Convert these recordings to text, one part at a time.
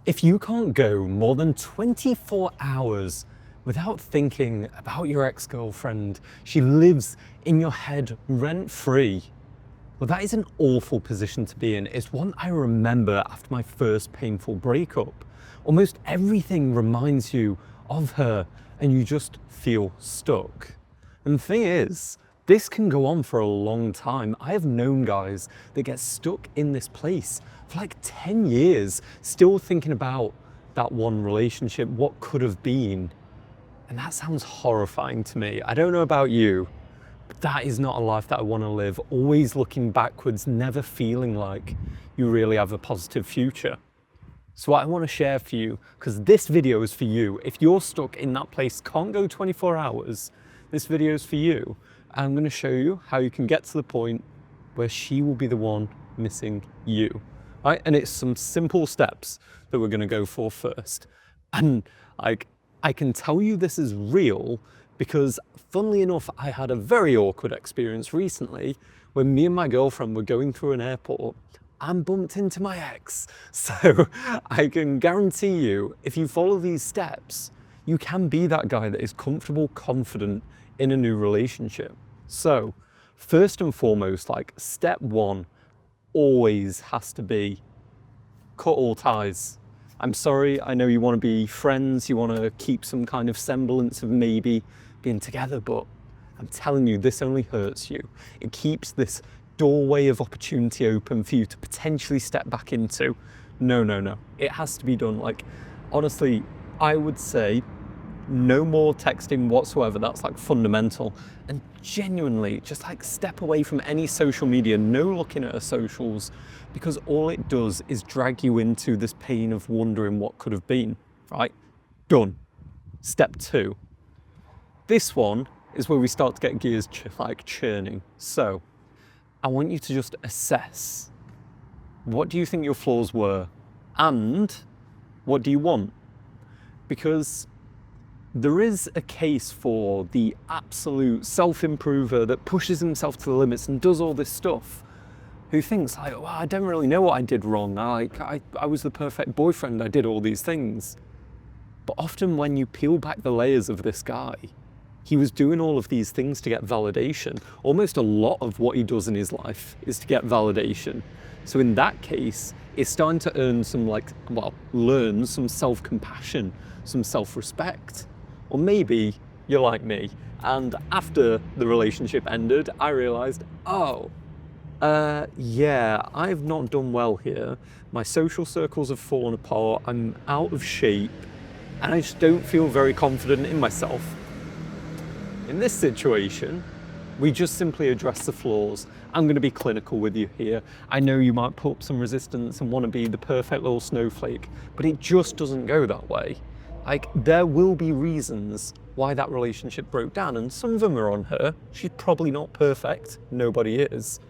If you can't go more than 24 hours without thinking about your ex-girlfriend, she lives in your head rent-free. Well, that is an awful position to be in. It's one I remember after my first painful breakup. Almost everything reminds you of her and you just feel stuck. And the thing is, this can go on for a long time. I have known guys that get stuck in this place for like 10 years, still thinking about that one relationship, what could have been. And that sounds horrifying to me. I don't know about you, but that is not a life that I want to live. Always looking backwards, never feeling like you really have a positive future. So what I want to share for you, because this video is for you. If you're stuck in that place, can't go 24 hours, this video is for you. I'm going to show you how you can get to the point where she will be the one missing you. Right? And it's some simple steps that we're going to go for first. And I can tell you this is real because, funnily enough, I had a very awkward experience recently when me and my girlfriend were going through an airport and bumped into my ex. So I can guarantee you, if you follow these steps, you can be that guy that is comfortable, confident in a new relationship. So first and foremost, like step one always has to be cut all ties. I'm sorry, I know you want to be friends, you want to keep some kind of semblance of maybe being together, but I'm telling you, this only hurts you. It keeps this doorway of opportunity open for you to potentially step back into. No. It has to be done. Like, honestly, I would say no more texting whatsoever. That's like fundamental. And genuinely, just like step away from any social media, no looking at her socials, because all it does is drag you into this pain of wondering what could have been, right? Done. Step two. This one is where we start to get gears churning. So I want you to just assess, what do you think your flaws were and what do you want? Because there is a case for the absolute self-improver that pushes himself to the limits and does all this stuff, who thinks like, well, I don't really know what I did wrong. I was the perfect boyfriend. I did all these things. But often when you peel back the layers of this guy, he was doing all of these things to get validation. Almost a lot of what he does in his life is to get validation. So in that case, it's starting to earn some learn some self-compassion, some self-respect. Or maybe you're like me, and after the relationship ended, I realized, yeah, I've not done well here. My social circles have fallen apart, I'm out of shape, and I just don't feel very confident in myself. In this situation, we just simply address the flaws. I'm going to be clinical with you here. I know you might put up some resistance and want to be the perfect little snowflake, but it just doesn't go that way. Like, there will be reasons why that relationship broke down, and some of them are on her. She's probably not perfect, nobody is.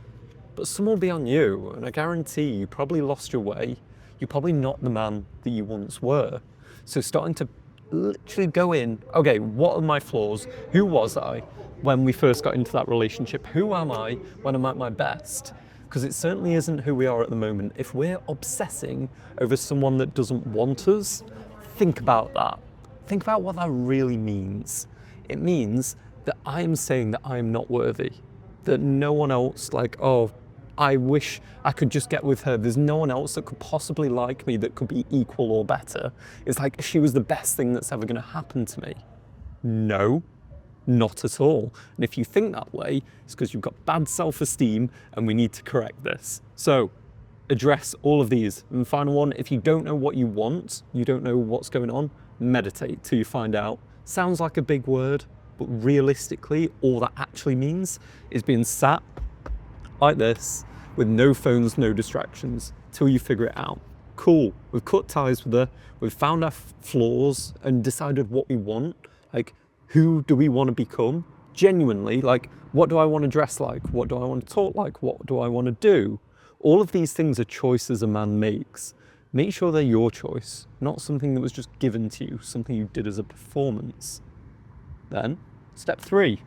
But some will be on you, and I guarantee you probably lost your way. You're probably not the man that you once were. So starting to literally go in, okay, what are my flaws? Who was I when we first got into that relationship? Who am I when I'm at my best? Because it certainly isn't who we are at the moment. If we're obsessing over someone that doesn't want us, think about that. Think about what that really means. It means that I'm saying that I'm not worthy, that no one else, I wish I could just get with her. There's no one else that could possibly like me that could be equal or better. It's like she was the best thing that's ever going to happen to me. No, not at all. And if you think that way, it's because you've got bad self-esteem and we need to correct this. So address all of these. And final one, if you don't know what you want, you don't know what's going on, meditate till you find out. Sounds like a big word, but realistically, all that actually means is being sat like this with no phones, no distractions, till you figure it out. Cool, we've cut ties with her, we've found our flaws and decided what we want. Like, who do we want to become? Genuinely, like, what do I want to dress like? What do I want to talk like? What do I want to do? All of these things are choices a man makes. Make sure they're your choice, not something that was just given to you, something you did as a performance. Then, step 3,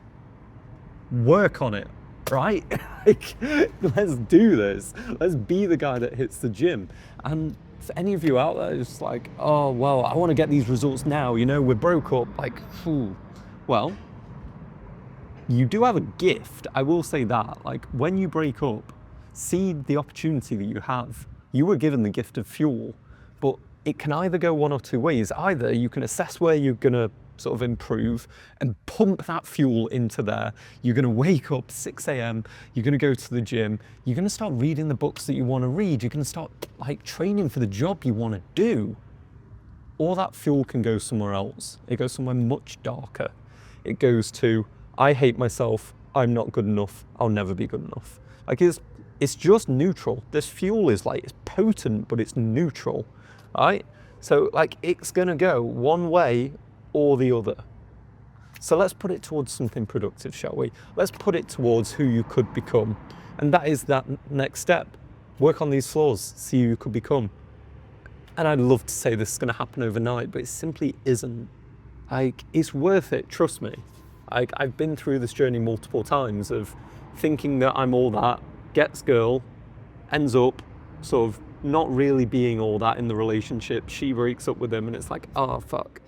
work on it, right? Like, let's do this. Let's be the guy that hits the gym. And for any of you out there, it's like, oh, well, I want to get these results now, you know, we're broke up, like, phew. Well, you do have a gift, I will say that. Like, when you break up, see the opportunity that you have. You were given the gift of fuel, but it can either go one or two ways. Either you can assess where you're gonna sort of improve and pump that fuel into there. You're gonna wake up 6 a.m, you're gonna go to the gym, you're gonna start reading the books that you wanna read, you're gonna start like training for the job you wanna do. Or that fuel can go somewhere else. It goes somewhere much darker. It goes to, I hate myself, I'm not good enough, I'll never be good enough. Like it's just neutral. This fuel is like, it's potent, but it's neutral, right? So like it's gonna go one way or the other. So let's put it towards something productive, shall we? Let's put it towards who you could become. And that is that next step. Work on these flaws, see who you could become. And I'd love to say this is gonna happen overnight, but it simply isn't. Like, it's worth it, trust me. Like, I've been through this journey multiple times of thinking that I'm all that, gets girl, ends up sort of not really being all that in the relationship. She breaks up with him and it's like, oh, fuck.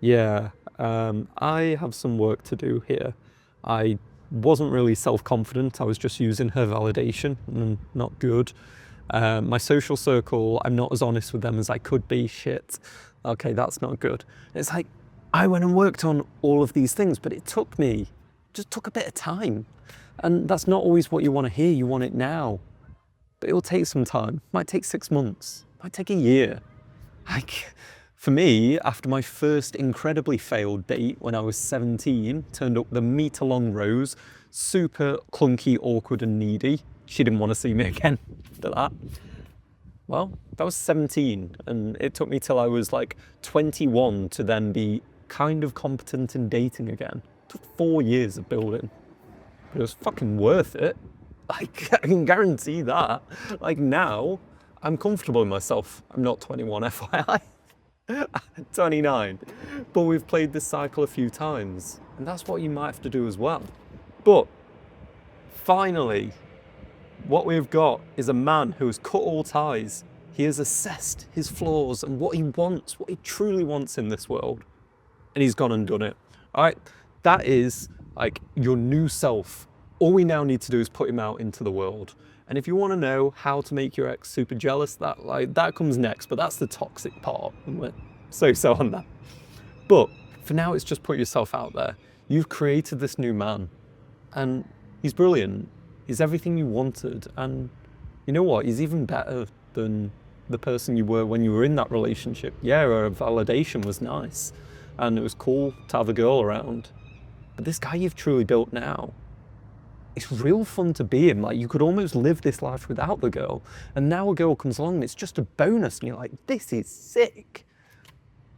Yeah, I have some work to do here. I wasn't really self-confident. I was just using her validation and not good. My social circle, I'm not as honest with them as I could be. Shit. Okay, that's not good. It's like, I went and worked on all of these things, but it took a bit of time. And that's not always what you want to hear. You want it now. But it will take some time. It might take 6 months. It might take a year. Like, for me, after my first incredibly failed date when I was 17, turned up the meter-long rose, super clunky, awkward and needy. She didn't want to see me again after that. Well, that was 17, and it took me till I was like 21 to then be kind of competent in dating again. It took 4 years of building, but it was fucking worth it. Like, I can guarantee that. Like, now, I'm comfortable in myself. I'm not 21, FYI. 29. But we've played this cycle a few times, and that's what you might have to do as well. But, finally, what we've got is a man who has cut all ties. He has assessed his flaws and what he wants, what he truly wants in this world. And he's gone and done it. All right, that is like your new self. All we now need to do is put him out into the world. And if you want to know how to make your ex super jealous, that comes next, but that's the toxic part. And we're so on that. But for now, it's just put yourself out there. You've created this new man and he's brilliant. He's everything you wanted. And you know what? He's even better than the person you were when you were in that relationship. Yeah, our validation was nice and it was cool to have a girl around. But this guy you've truly built now, it's real fun to be him. Like, you could almost live this life without the girl. And now a girl comes along and it's just a bonus. And you're like, this is sick.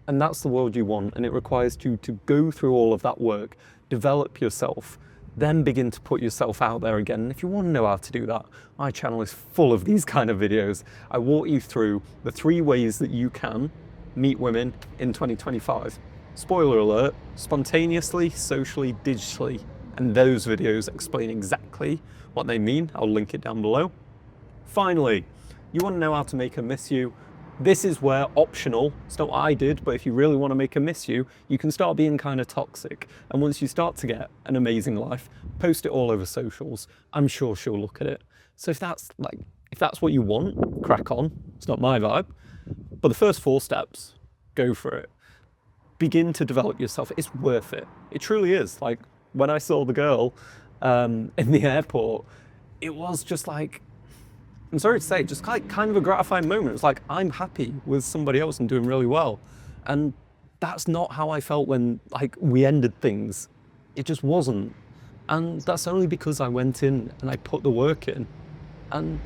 And that's the world you want. And it requires you to go through all of that work, develop yourself, then begin to put yourself out there again. And if you want to know how to do that, my channel is full of these kind of videos. I walk you through the 3 ways that you can meet women in 2025. Spoiler alert, spontaneously, socially, digitally. And those videos explain exactly what they mean. I'll link it down below. Finally, you want to know how to make her miss you. This is where optional, it's not what I did, but if you really want to make her miss you, you can start being kind of toxic. And once you start to get an amazing life, post it all over socials. I'm sure she'll look at it. So if that's what you want, crack on. It's not my vibe. But the first 4 steps, go for it. Begin to develop yourself. It's worth it. It truly is. Like, when I saw the girl in the airport, it was just like, I'm sorry to say, just kind of a gratifying moment. It's like, I'm happy with somebody else and doing really well. And that's not how I felt when we ended things. It just wasn't. And that's only because I went in and I put the work in. And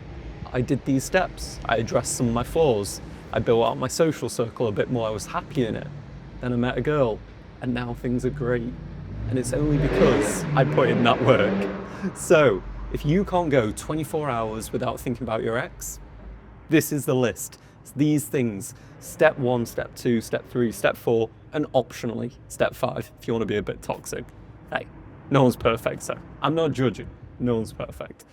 I did these steps. I addressed some of my flaws. I built out my social circle a bit more. I was happy in it. Then I met a girl and now things are great. And it's only because I put in that work. So if you can't go 24 hours without thinking about your ex, this is the list. It's these things. Step 1, step 2, step 3, step 4, and optionally step 5 if you want to be a bit toxic. Hey, no one's perfect, so I'm not judging. No one's perfect.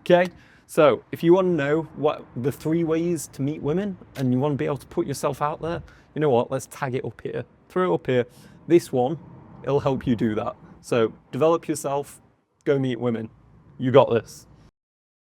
Okay, So if you want to know what the 3 ways to meet women and you want to be able to put yourself out there, you know what, let's tag it up here, throw it up here. This one, it'll help you do that. So develop yourself, go meet women. You got this.